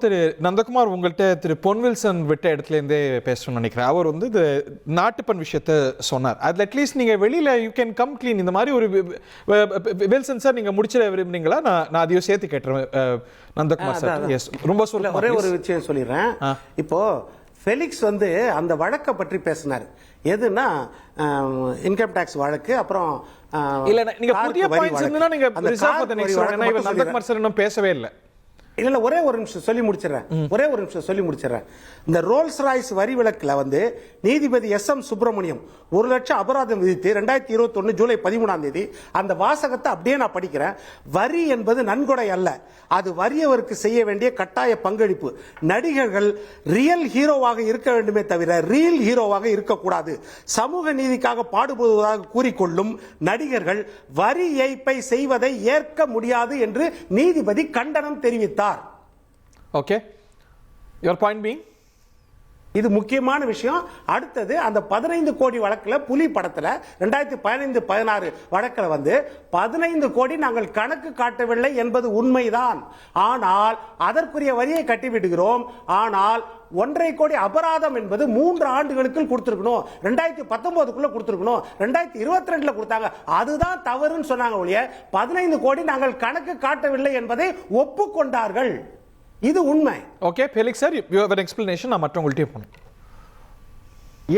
திரு நந்தகுமார் உங்கள்கிட்ட திரு பொன்வில்சன் விட்ட இடத்துலேருந்தே பேசணும்னு நினைக்கிறேன். அவர் வந்து இது நாட்டுப்பண் விஷயத்த சொன்னார். அதில் அட்லீஸ்ட் நீங்கள் வெளியில் யூ கேன் கம் க்ளீன் இந்த மாதிரி ஒரு வில்சன் சார் நீங்கள் முடிச்சிட விரும்புனீங்களா? நான் அதையும் சேர்த்து கேட்டுறேன் நந்தகுமார் சார். எஸ், ரொம்ப சொல்ல ஒரே ஒரு விஷயம் சொல்லிடுறேன். இப்போ ஃபெலிக்ஸ் வந்து அந்த வழக்கை பற்றி பேசினார். எதுனா இன்கம் டாக்ஸ் வழக்கு. அப்புறம் இல்ல நீங்க புதிய பாயிண்ட்ஸ் இருந்தா நீங்க ரிசர்வ் பண்ணி சொல்லுங்க. இவர் நந்தகுமார் சார் இன்னும் பேசவே இல்லை. இல்ல ஒரே ஒரு நிமிஷம் சொல்லி முடிச்சிடறேன். இந்த ரோல்ஸ் ராய்ஸ் வரி விலக்குல வந்து நீதிபதி எஸ்.எம். சுப்பிரமணியம் 1 லட்சம் அபராதம் விதித்து 2021 ஜூலை 13 அந்த வாசகத்தை அப்படியே நான் படிக்கிறேன். வரி என்பது நன்கொடை அல்ல, அது வறியவருக்கு செய்ய வேண்டிய கட்டாய பங்களிப்பு. நடிகர்கள் ரியல் ஹீரோவாக இருக்க வேண்டுமே தவிர ரியல் ஹீரோவாக இருக்கக்கூடாது. சமூக நீதிக்காக பாடுபடுவதாக கூறிக்கொள்ளும் நடிகர்கள் வரி ஏய்ப்பை செய்வதை ஏற்க முடியாது என்று நீதிபதி கண்டனம் தெரிவித்தார். Okay, your point being? இது முக்கியமான விஷயம். அடுத்தது அந்த 15 கோடி வழக்குல புலி படத்துல 2015-16 வழக்குல வந்து 15 கோடி நாங்கள் கணக்கு காட்டவில்லை என்பது உண்மைதான். ஆனால் அதற்குரிய வரியை கட்டிவிடுகிறோம். ஆனால் 1.5 கோடி அபராதம் என்பது 3 ஆண்டுகளுக்குள் கொடுத்திருக்கணும். 2019 கொடுத்திருக்கணும். 2022 கொடுத்தாங்க. அதுதான் தவறுன்னு சொன்னாங்க ஒழிய 15 கோடி நாங்கள் கணக்கு காட்டவில்லை என்பதை ஒப்புக்கொண்டார்கள். இது உண்மை. Okay Felix sir, you have an explanation. நான் மற்றவங்கள்ட்டே போனேன்.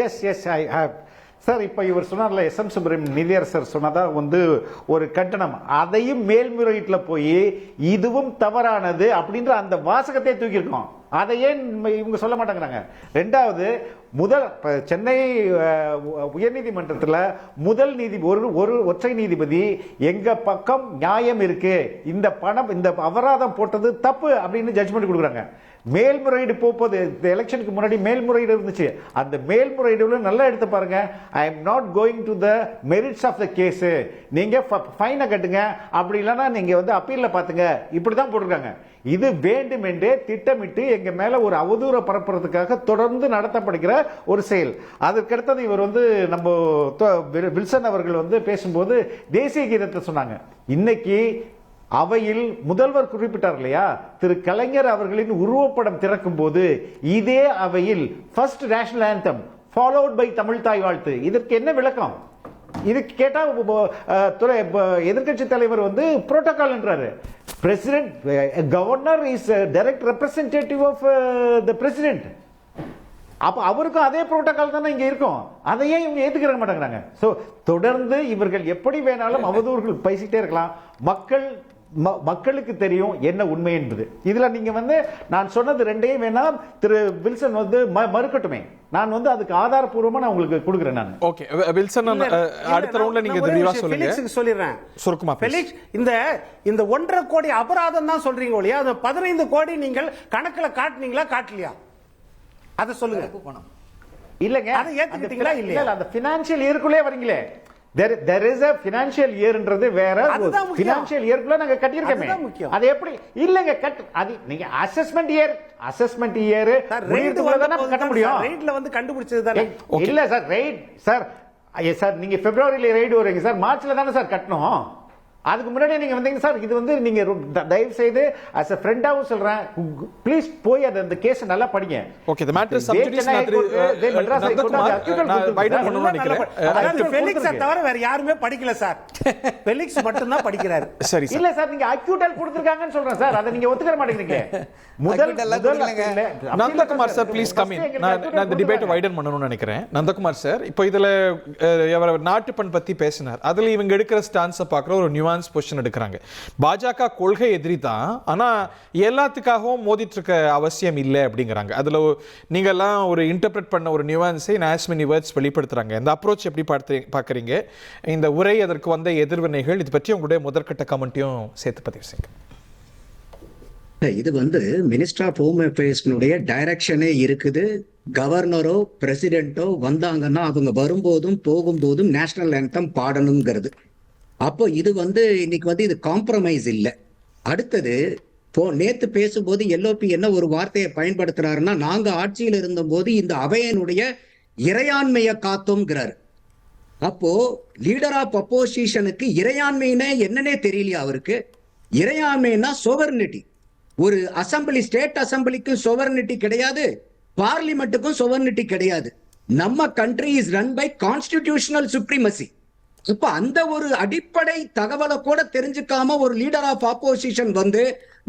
Yes I have sir. இப்போ இவர் சொன்னார்ல எஸ்.எம். சுப்பிரமணியம் நிதியரசர் சொன்னதா வந்து ஒரு கட்டணம், அதையும் மேல்முறையீட்டில் போய் இதுவும் தவறானது அப்படின்ற அந்த வாசகத்தை தூக்கியிருக்கோம். அதை ஏன் இவங்க சொல்ல மாட்டேங்கிறாங்க? ரெண்டாவது, சென்னை உயர்நீதிமன்றத்தில் முதல் ஒரு ஒற்றை நீதிபதி எங்க பக்கம் நியாயம் இருக்கு, இந்த பணம் இந்த அபராதம் போட்டது தப்பு அப்படின்னு ஜட்ஜ்மெண்ட் கொடுக்குறாங்க. மேல்முறையீடு போகுது. இந்த எலெக்ஷனுக்கு முன்னாடி மேல்முறையீடு இருந்துச்சு. அந்த மேல்முறையீடு நல்லா எடுத்து பாருங்க. I am not going to the merits of the case. நீங்க ஃபைனை கட்டுங்க, அப்படி இல்லைன்னா நீங்க வந்து அப்பீல்ல பாத்துங்க, இப்படிதான் போட்டிருக்காங்க. இது வேண்டுமென்றே திட்டமிட்டு எங்க மேல ஒரு அவதூற பரப்புறதுக்காக தொடர்ந்து நடத்தப்படுகிற ஒரு செயல். அதற்கடுத்தது இவர் வந்து நம்ம வில்சன் அவர்கள் வந்து பேசும்போது தேசிய கீதத்தை சொன்னாங்க. இன்னைக்கு அவையில் முதல்வர் குறிப்பிட்டார் இல்லையா, திரு கலைஞர் அவர்களின் உருவப்படம் திறக்கும் போது இதே அவையில் first national anthem followed by Tamil Thai Vazhthu. இதற்கு என்ன விளக்கம்? இதுக்கு கேட்டா எதிர்கட்சி தலைவர் வந்து புரோட்டோகால் என்றாரு. President governor is direct representative of the president. அப்ப அவருக்கும் அதே புரோட்டோகால் தானே இங்க இருக்கும். அதையே இவங்க ஏத்துக்கிற மாட்டேங்கிறாங்க. சோ தொடர்ந்து இவர்கள் எப்படி வேணாலும் அவதூறுகள் பேசிட்டே இருக்கலாம். மக்களுக்கு தெரியும் என்ன உண்மை என்பது. இதுல நீங்க வந்து நான் சொன்னது ரெண்டையும் வேணா திரு வில்சன் வந்து மறுக்கட்டுமே, நான் வந்து அதுக்கு ஆதாரபூர்வமா நான் உங்களுக்கு கொடுக்கிறேன். நான் ஓகே வில்சன், அடுத்த ரவுண்ட்ல நீங்க விரிவா சொல்லுங்க. ஃபெலிக்ஸ் சொல்லிறேன் சுருக்கமா. ஃபெலிக்ஸ், இந்த 1.5 கோடி அபராதம் தான் சொல்றீங்க ஒழிய அந்த 15 கோடி நீங்கள் கணக்குல காட்டுனீங்களா காட்டலையா அத சொல்லுங்க. இல்லங்க, அதை ஏத்துக்கிட்டீங்களா இல்லையா? அந்த financial இயருக்குள்ளே வரீங்களே, there is a financial year என்றது வேற. financial yearக்குள்ள நாங்க கட்டியிருக்கோமே, அது எப்படி இல்லங்க அது நீங்க அசஸ்மென்ட் இயர் முடியறதுக்குள்ள தான் கட்ட முடியும். ரைட்ல வந்து கண்டுபிடிச்சது தானே. இல்ல சார், ரைட் சார் நீங்க பிப்ரவரியில ரைட் வரீங்க சார், மார்ச்ல தானே சார் கட்டணும். அதுக்கு முன்னாடி நீங்க வந்தீங்க சார். இது வந்து நீங்க தயவு செய்து as a friend ஆவும் சொல்றேன், ப்ளீஸ் போய் அந்த கேஸ் நல்லா படிங்க. Okay, the matter is subjudice. நான் வைடன் பண்ணனும்னு நினைக்கிறேன். அதாவது ஃபெலிக்ஸ் தவிர வேற யாருமே படிக்கல சார். ஃபெலிக்ஸ் மட்டும் தான் படிக்கிறாரு. சரி இல்ல சார், நீங்க அக்யூட்டல் கொடுத்திருக்காங்கன்னு சொல்றேன் சார். அதை நீங்க ஒத்துக்கற மாட்டேங்கிறீங்க. முதல் Nandakumar sir please come in. நான் இந்த டிபேட் வைடன் பண்ணனும்னு நினைக்கிறேன். நந்தகுமார் சார், இப்போ இதுல நாட்டுப்பண் பத்தி பேசினார். அதுல இவங்க எடுக்கிற ஸ்டான்ஸை பார்க்குற ஒரு பொசிஷன் எடுக்கிறாங்க. பாஜக கொள்கை எதிரி தான், ஆனா எல்லாத்துக்காகவும் மோதிட்டு இருக்க அவசியம் இல்லை அப்படிங்கிறாங்க. அதுல நீங்க எல்லாம் ஒரு இன்டர்பிரட் பண்ண ஒரு நியூவான்ஸை as many words வெளிப்படுத்துறாங்க. இந்த அப்ரோச் எப்படி பார்க்குறீங்க? இந்த உரை, அதற்கு வந்த எதிர்வினைகள், இது பற்றி உங்களுடைய முதற்கட்ட கமெண்ட்டையும் சேர்த்து பதிவு செய்யுங்க. இது வந்து மினிஸ்டர் ஆஃப் ஹோம் அஃபேர்ஸ்னுடைய டைரக்ஷனே இருக்குது. கவர்னரோ பிரசிடென்ட்டோ வந்தாங்கன்னா அவங்க வரும்போதும் போகும்போதும் நேஷனல் ஆந்தம் பாடணுங்கிறது. அப்போ இது வந்து இன்னைக்கு வந்து இது காம்ப்ரமைஸ் இல்லை. அடுத்தது நேத்து பேசும்போது எல்ஓபி என்ன ஒரு வார்த்தையை பயன்படுத்துறாருன்னா, நாங்க ஆட்சியில் இருந்தபோது இந்த அவையனுடைய இறையாண்மையை காத்தோம்ங்கிறாரு. அப்போ லீடர் ஆஃப் அப்போசிஷனுக்கு இறையாண்மைன்னா என்னன்னே தெரியலையா அவருக்கு? இறையாண்மைன்னா சோவர்னிட்டி. ஒரு அசம்பிளி, ஸ்டேட் அசம்பிளிக்கும் sovereignty கிடையாது, பார்லிமெண்ட்டுக்கும் sovereignty கிடையாது. நம்ம country is run by constitutional supremacy. இப்ப அந்த ஒரு அடிப்படை தகவலை கூட தெரிஞ்சுக்காம ஒரு லீடர் ஆஃப் ஆப்போசிஷன் வந்து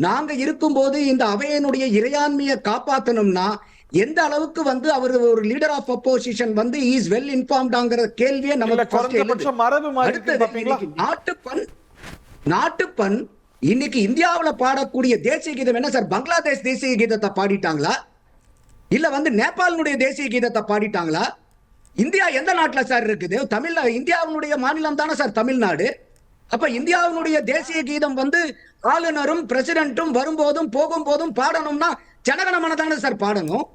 நாங்க இருக்கும்போது இந்த அவையினுடைய இறையாண்மையை காப்பாத்தணும்னா எந்த அளவுக்கு வந்து அவர் ஒரு லீடர் ஆஃப் அப்போசிஷன் வந்து இஸ் வெல் இன்ஃபார்ம்டாங்கிற கேள்வியை இல்ல, நமக்கு first குறைந்தபட்சம் எழுது. மரபு மாறி இருக்கு அடுத்தது, பாத்தீங்களா? இன்னைக்கு நாட்டுப்பண் இன்னைக்கு இந்தியாவுல பாடக்கூடிய தேசிய கீதம் என்ன சார்? பங்களாதேஷ் தேசிய கீதத்தை பாடிட்டாங்களா, இல்ல வந்து நேபாளினுடைய தேசிய கீதத்தை பாடிட்டாங்களா? இந்தியா எந்த நாட்டுல சார் இருக்குது? இந்தியாவினுடைய மாநிலம் தானே சார் தமிழ்நாடு. அப்ப இந்தியாவினுடைய தேசிய கீதம் வந்து ஆளுநரும் பிரசிடென்ட்டும் வரும்போதும் போகும்போதும் பாடணும்னா ஜனகணமன தானே சார் பாடணும்.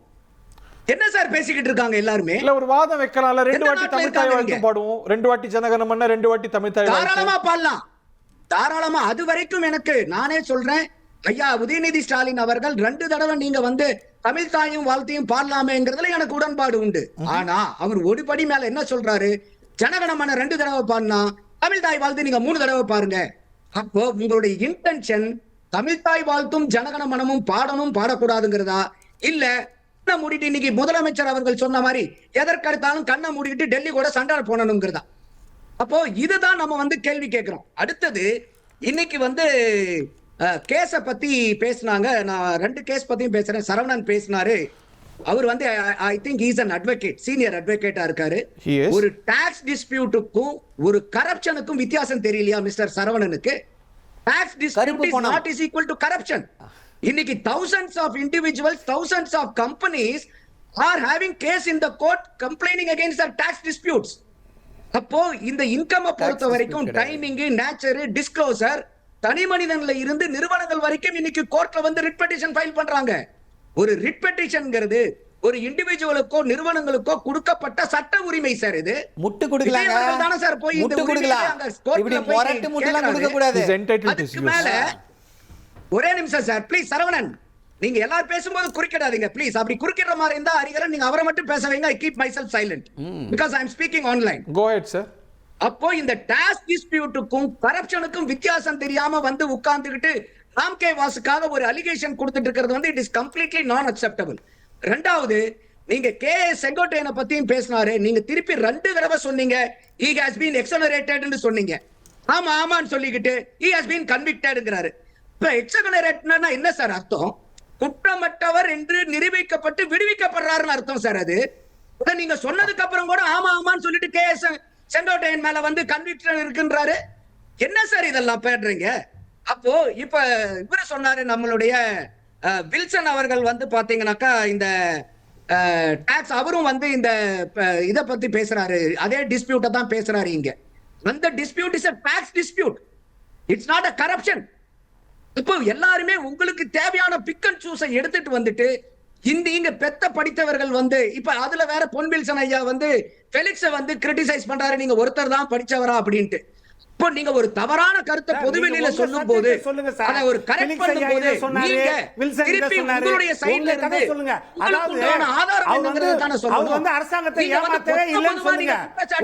என்ன சார் பேசிக்கிட்டு இருக்காங்க எல்லாருமே? இல்ல ஒரு வாதம் வைக்கலாம்ல, 2 எந்த வாட்டி நாட்டுல தமிழ் தாய் இருக்காங்க வாழ்த்து நீங்க? பாடுவோம், 2 வாட்டி ஜனகணமன, 2 வாட்டி தமிழ் தாய் வாழ்த்து. தாராளமா பாடலாம், தாராளமா. அது வரைக்கும் எனக்கு நானே சொல்றேன், ஐயா உதயநிதி ஸ்டாலின் அவர்கள் 2 தடவை நீங்க வந்து தமிழ் தாயும் வாழ்த்தையும் பாடலாமேங்கிறதுல எனக்கு உடன்பாடு உண்டு. ஆனா அவர் ஒரு படி மேல என்ன சொல்றாரு? ஜனகணமன 2 தடவை பாடினா தமிழ் தாய் வாழ்த்து நீங்க 3 தடவை பாருங்க. அப்போ உங்களுடைய இன்டென்ஷன் தமிழ் தாய் வாழ்த்தும் ஜனகணமனமும் பாடணும் பாடக்கூடாதுங்கிறதா, இல்ல கண்ணை மூடிட்டு இன்னைக்கு முதலமைச்சர் அவர்கள் சொன்ன மாதிரி எதற்கடுத்தாலும் கண்ணை மூடிட்டு டெல்லி கூட சண்டை போடணுங்கிறதா? அப்போ இதுதான் நம்ம வந்து கேள்வி கேட்கிறோம். அடுத்தது இன்னைக்கு வந்து கேஸ பத்தி பேசினாங்க. நான் 2 கேஸ் பத்தியும் பேசுறேன். சரவணன் பேசினாரு. அவர் வந்து I think is an advocate, senior அட்வொகேட்டா இருக்காரு. He is. ஒரு டாக்ஸ் டிஸ்பியூட்டுக்கும் ஒரு கரப்ஷனுக்கும் வித்தியாசம் தெரியலையா மிஸ்டர் சரவணனுக்கு? Tax dispute is not is equal to corruption. இன்னைக்கு thousands of individuals, thousands of companies are having case in the court complaining against the tax disputes. அப்போ இந்த இன்கம் பொறுத்த வரைக்கும் டைமிங், நேச்சர், டிஸ்க்ளோசர், தனி மனிதன்ல இருந்து நிறுவனங்கள் வரைக்கும் இன்னைக்கு கோர்ட்ல வந்து ரிட் பெட்டிஷன் ஃபைல் பண்றாங்க. ஒரு ரிட் பெட்டிஷன்ங்கிறது ஒரு இண்டிவிஜுவலுக்கோ நிறுவனங்களுக்கோ கொடுக்கப்பட்ட சட்ட உரிமை சார். இது முட்டு கொடுக்கலாங்க தானே சார் போய் இந்த கொடுக்கலாம். இப்படி மொரட்டு முட்டெல்லாம் கொடுக்க கூடாது. He's entitled to அதுக்கு use. மேல ஒரே நிமிஷம் சார் ப்ளீஸ். சரவணன், நீங்க எல்லாரும் பேசும்போது குறுக்கிடாதீங்க ப்ளீஸ். அப்படி குறுக்கிற மாதிரி இருந்தா ஹரிகரன் நீங்க அவரை மட்டும் பேச வைங்க. I keep myself silent because I am speaking online. Go ahead sir. அப்போ இந்த டாக்ஸ் டிஸ்பியூட்டுக்கும் கரப்ஷனுக்கும் வித்தியாசம் தெரியாம வந்து உட்கார்ந்துகிட்டு ராம்கே வாசுக்காக ஒரு அலிகேஷன் கொடுத்துட்டு இருக்கிறது வந்து இட் இஸ் கம்ப்ளீட்லி நான் அக்செப்டபிள். ரெண்டாவது, நீங்க கேஎஸ் செங்கோட்டையனை பத்தியும் பேசினாரு. நீங்க திருப்பி 2 தடவை சொன்னீங்க he has been exonerated ன்னு சொன்னீங்க. ஆமா ஆமான்னு சொல்லிக்கிட்டு he has been convictedங்கறாரு. இப்ப எக்ஸனரேட்னா என்ன சார் அர்த்தம்? குற்றமற்றவர் என்று நிரூபிக்கப்பட்டு விடுவிக்கப்படுறாருன்னு அர்த்தம் சார். அது நீங்க சொன்னதுக்கு அப்புறம் கூட ஆமா ஆமான்னு சொல்லிட்டு கேஎஸ் செங்கோட்டையன் மேல வந்து கன்விக்ஷன் இருக்குன்றாரு. என்ன சார் இதெல்லாம் பேடுறீங்க? அப்போ இப்ப இவரு சொன்னாரு, நம்மளுடைய வில்சன் அவர்கள் வந்து பாத்தீங்கன்னாக்கா இந்த டாக்ஸ் அவரும் வந்து இந்த இத பத்தி பேசுறாரு. அதே டிஸ்பியூட்டை தான் பேசுறாரு இங்க. அந்த dispute is a tax dispute. It's not a corruption. இப்போ எல்லாருமே உங்களுக்கு தேவையான பிக் அண்ட் சூஸை எடுத்துட்டு வந்துட்டு இங்க பெத்த படித்தவர்கள் வந்து இப்ப அதுல வேற பொன் வில்சன் ஐயா வந்து ஃபெலிக்ஸை வந்து கிரிட்டிசைஸ் பண்றாரு, நீங்க ஒருத்தர் தான் படிச்சவரா அப்படின்ட்டு. இப்போ நீங்க ஒரு தவறான கருத்தை பொதுவெளியில சொல்லும் போது அதை ஒரு கரெக்ட் பண்ணும் போது நீங்க திருப்பி உங்களுடைய சைடுல இருந்து சொல்லுங்க. அதாவது ஆதாரம் என்னங்கிறதுதான சொல்லணும். அவர் வந்து அரசாங்கத்தை ஏமாத்தவே இல்லைன்னு சொல்லுங்க.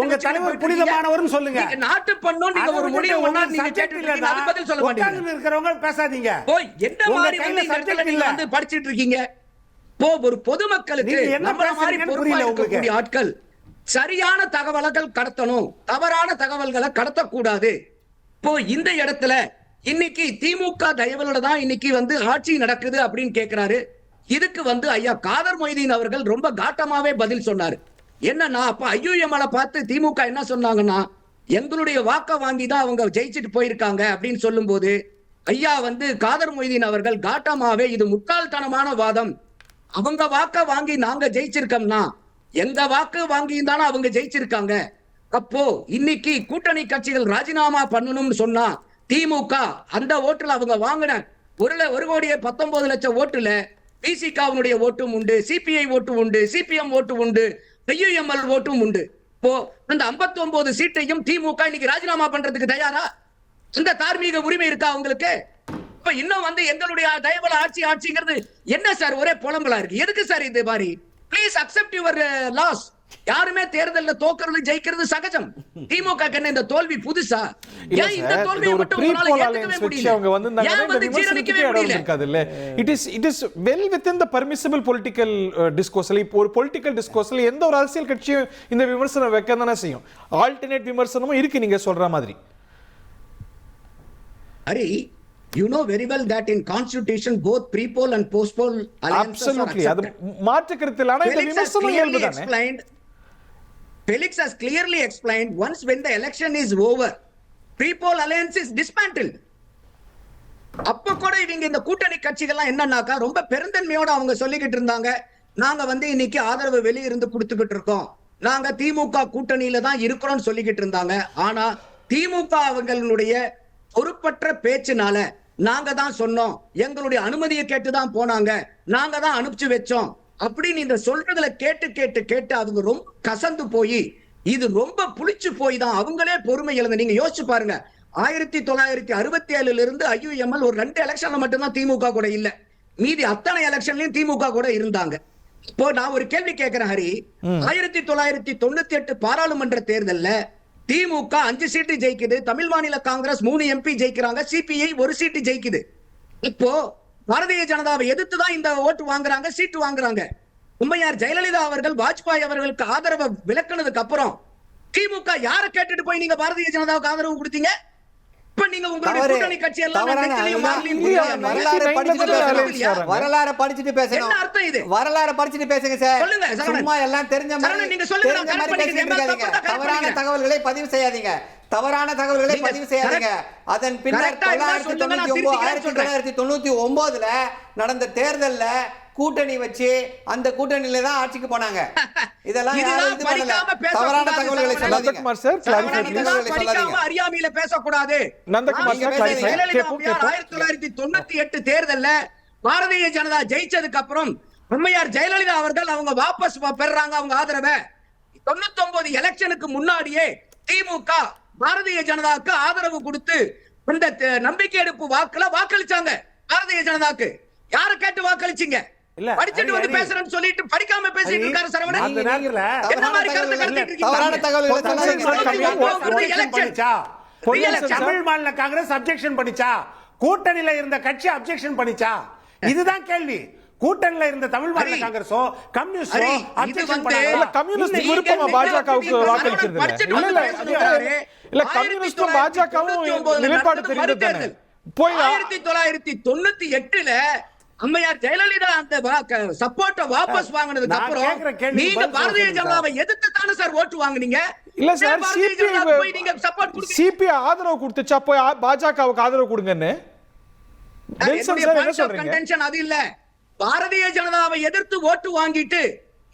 உங்க தலைவர் புனிதமானவர்னு சொல்லுங்க. நீங்க நாட்டு பண்ணோம் நீங்க ஒரு முடிவு ஒண்ணா நீங்க கேட்டுட்டீங்க, அது பதில் சொல்ல மாட்டீங்க. இருக்கிறவங்க பேசாதீங்க. போய் என்ன மாதிரி வந்து இந்த இடத்துல நீங்க வந்து படிச்சிட்டு இருக்கீங்க? போ ஒரு பொதுமக்களுக்கு நம்மள மாதிரி பொறுப்பா இருக்கக்கூடிய ஆட்கள் சரியான தகவல்கள் கடத்தணும், தவறான தகவல்களை கடத்தக்கூடாது. இப்போ இந்த இடத்துல இன்னைக்கு திமுக தயவுல தான் இன்னைக்கு வந்து ஆட்சி நடக்குது அப்படின்னு கேட்கிறாரு. இதுக்கு வந்து ஐயா காதர் மொய்தீன் அவர்கள் ரொம்ப காட்டமாவே பதில் சொன்னாரு. என்னன்னா அப்ப ஐயுஎம்எல பார்த்து திமுக என்ன சொன்னாங்கன்னா, எங்களுடைய வாக்க வாங்கி தான் அவங்க ஜெயிச்சுட்டு போயிருக்காங்க அப்படின்னு சொல்லும் போது ஐயா வந்து காதர் மொய்தீன் அவர்கள் காட்டமாவே இது முட்டாள்தனமான வாதம், அவங்க வாக்க வாங்கி நாங்க ஜெயிச்சிருக்கோம்னா எங்க வாக்கு வாங்கி தானே அவங்க ஜெயிச்சிருக்காங்க. அப்போ இன்னைக்கு கூட்டணி கட்சிகள் ராஜினாமா பண்ணணும்னு சொன்னா திமுக அந்த ஓட்டுல அவங்க வாங்கின 1,19,00,000 ஓட்டுல பிசிகாவுடைய ஓட்டும் உண்டு, சிபிஐ ஓட்டு உண்டு, சிபிஎம் ஓட்டு உண்டு, ஐயுஎம்எல் ஓட்டும் உண்டு. இப்போ அந்த 59 சீட்டையும் திமுக இன்னைக்கு ராஜினாமா பண்றதுக்கு தயாரா? இந்த தார்மீக உரிமை இருக்கா உங்களுக்கு? இப்ப இன்னும் வந்து எங்களுடைய தயவுல ஆட்சிங்கிறது என்ன சார் ஒரே புலம்பலா இருக்கு? எதுக்கு சார் இது மாதிரி? Please accept your loss. யாருமே தேர்தல்ல தோக்கிறது ஜெயிக்கிறது சகஜம். திமுக என்ன இந்த தோல்வி புதுசா? இல்ல ஏன் இந்த சார், தோல்வியை இது ஒரு மட்டும் உங்களால pre-poll ஏத்துக்கவே alliance வச்சு முடியல? அவங்க வந்திருந்தாங்கன்னா ஏன் இந்த வந்து விமர்சனத்துக்கே ஜீரணிக்கவே இடம் முடியல? இருக்காதுல்ல. It is well within the permissible political discourse. இப்போ ஒரு பொலிட்டிக்கல் டிஸ்கோர்ஸ்ல எந்த ஒரு அரசியல் கட்சியும் இந்த விமர்சனம் வைக்க தானே செய்யும். ஆல்டர்னேட் விமர்சனமும் இருக்கு நீங்க சொல்ற மாதிரி. Hari, you know very well that in constitution both pre-poll and post-poll alliances Absolutely. are அது accepted. மாற்று கருத்து இல்ல. ஆனா இந்த Felix has விமர்சனம் clearly இயல்பு தானே. explained. Felix has clearly explained once when the election is over, pre-poll alliance is dismantled. அப்ப கூட இவங்க இந்த கூட்டணி கட்சிகள்லாம் என்னன்னாக்கா ரொம்ப பெருந்தன்மையோட அவங்க சொல்லிக்கிட்டு இருந்தாங்க, நாங்க வந்து இன்னைக்கு ஆதரவு வெளிய இருந்து கொடுத்துக்கிட்டு இருக்கோம், நாங்க திமுக கூட்டணியில தான் இருக்கிறோம்னு சொல்லிக்கிட்டு இருந்தாங்க. ஆனா திமுக அவங்களுடைய பொறுப்பற்ற பேச்சுனால நாங்க தான் சொன்னோம், எங்களுடைய அனுமதியை கேட்டுதான் போனாங்க, நாங்க தான் அனுப்பிச்சு வச்சோம் அப்படின்னு இந்த சொல்றதுல கேட்டு கேட்டு கேட்டு அவங்க ரொம்ப கசந்து போய் இது ரொம்ப புளிச்சு போய் தான் அவங்களே பொறுமை இழந்து. நீங்க யோசிச்சு பாருங்க, 1967 இருந்து IUML ஒரு 2 எலெக்ஷன்ல மட்டும்தான் திமுக கூட இல்ல, மீதி அத்தனை எலெக்ஷன்லயும் திமுக கூட இருந்தாங்க. இப்போ நான் ஒரு கேள்வி கேட்கிறேன் ஹரி, 1998 பாராளுமன்ற தேர்தல்ல திமுக 5 சீட்டு ஜெயிக்குது, தமிழ் மாநில காங்கிரஸ் 3 MP ஜெயிக்கிறாங்க, CPI 1 சீட்டு ஜெயிக்குது. இப்போ பாரதிய ஜனதாவை எதிர்த்து தான் இந்த ஓட்டு வாங்குறாங்க, சீட்டு வாங்குறாங்க. உண்மையார் ஜெயலலிதா அவர்கள் வாஜ்பாய் அவர்களுக்கு ஆதரவை விலக்கினதுக்கு அப்புறம் திமுக யாரை கேட்டுட்டு போய் நீங்க பாரதிய ஜனதாவுக்கு ஆதரவு கொடுத்தீங்க? இப்ப நீங்க உங்களுடைய கூட்டணி கட்சி எல்லாம் வரலாறு படிச்சுட்டு பேசணும். என்ன அர்த்தம் இது? வரலாறு படிச்சுட்டு பேசுங்க சார். சொல்லுங்க சரவணன். சும்மா எல்லாம் தெரிஞ்ச மாதிரி நீங்க சொல்லுங்க, நான் தெரிஞ்ச மாதிரி கரெக்ட் பேசிட்டு பண்ணிக்கிறேன். இருக்காதீங்க. தவறான தகவல்களை பதிவு செய்யாதீங்க. தவறான தகவல்களை நீங்க பதிவு செய்யாதீங்க. அதன் பின்னர் கரெக்டா இருந்தா சொல்லுங்க, நான் திருத்திக்கிறேன் 1999 நடந்த தேர்தல்ல கூட்டணி வச்சு அந்த கூட்டணியில தான் ஆட்சிக்கு போனாங்க. இதெல்லாம் யாரும் இது பண்ணல. தவறான தகவல்களை சொல்லாதீங்க. Nandakumar sir, clarify please. படிக்காம அறியாமையில பேசக்கூடாது. Nandakumar sir, clarify. கேப்போம், கேப்போம். 1998 தேர்தல்ல பாரதிய ஜனதா ஜெயிச்சதுக்கு அப்புறம் உண்மையார் ஜெயலலிதா அவர்கள் அவங்க வாபஸ் பெறாங்க அவங்க ஆதரவை. 99 எலெக்ஷனுக்கு முன்னாடியே திமுக பாரதிய ஜனதாவுக்கு ஆதரவு கொடுத்து இந்த நம்பிக்கை எடுப்பு வாக்குல வாக்களிச்சாங்க. பாரதிய ஜனதாக்கு யார கேட்டு வாக்களிச்சீங்க? இல்ல, படிச்சிட்டு வந்து பேசுறேன்னு சொல்லிட்டு படிக்காம பேசிட்டு இருக்காரு சரவணன். அந்த நேரத்துல என்ன மாதிரி கருத்து கடத்திட்டு இருக்கீங்க? தவறான தகவல்களை சொல்லாதீங்க. தமிழ் மாநில காங்கிரஸ் அப்ஜெக்ஷன் பண்ணிச்சா? கூட்டணியில இருந்த கட்சி அப்ஜெக்ஷன் பண்ணிச்சா? இதுதான் கேள்வி. கூட்டணியில இருந்த தமிழ் மாநில காங்கிரஸோ கம்யூனிஸ்டோ அப்ஜெக்ஷன் பண்ணாங்க. கம்யூனிஸ்ட் விருப்பமா பாஜகவுக்கு வாக்களிக்கிறது இல்ல கம்யூனிஸ்டும் பாஜகவும் நிலைப்பாடு தெரிந்தது தானே. போய் 1998ல அம்மையார் ஜெயலலிதா அந்த சப்போர்ட்ட வாபஸ் வாங்குனதுக்கு அப்புறம் நீங்க பாரதிய ஜனதாவை எதிர்த்து தானே சார் ஓட்டு வாங்குனீங்க? இல்ல சார், சிபிஐ ஆதரவு கொடுத்துச்சா போய் பாஜகவுக்கு ஆதரவு கொடுங்கன்னு? அது இல்ல, பாரதிய ஜனதாவை எதிர்த்து ஓட்டு வாங்கிட்டு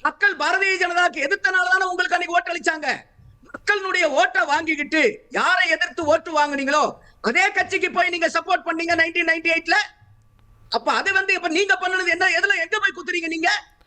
மக்கள் பாரதிய ஜனதாவுக்கு எதிர்த்தனாலதானே உங்களுக்கு அன்னைக்கு ஓட்டு அளிச்சாங்க. மக்களுடைய ஓட்டை வாங்கிக்கிட்டு யாரை எதிர்த்து ஓட்டு வாங்குனீங்களோ அதே கட்சிக்கு போய் நீங்க சப்போர்ட் பண்ணீங்க 1998ல. அப்ப அது வந்து இப்ப நீங்க பண்ணது என்ன? எதுல எங்க போய் குத்துறீங்க நீங்க?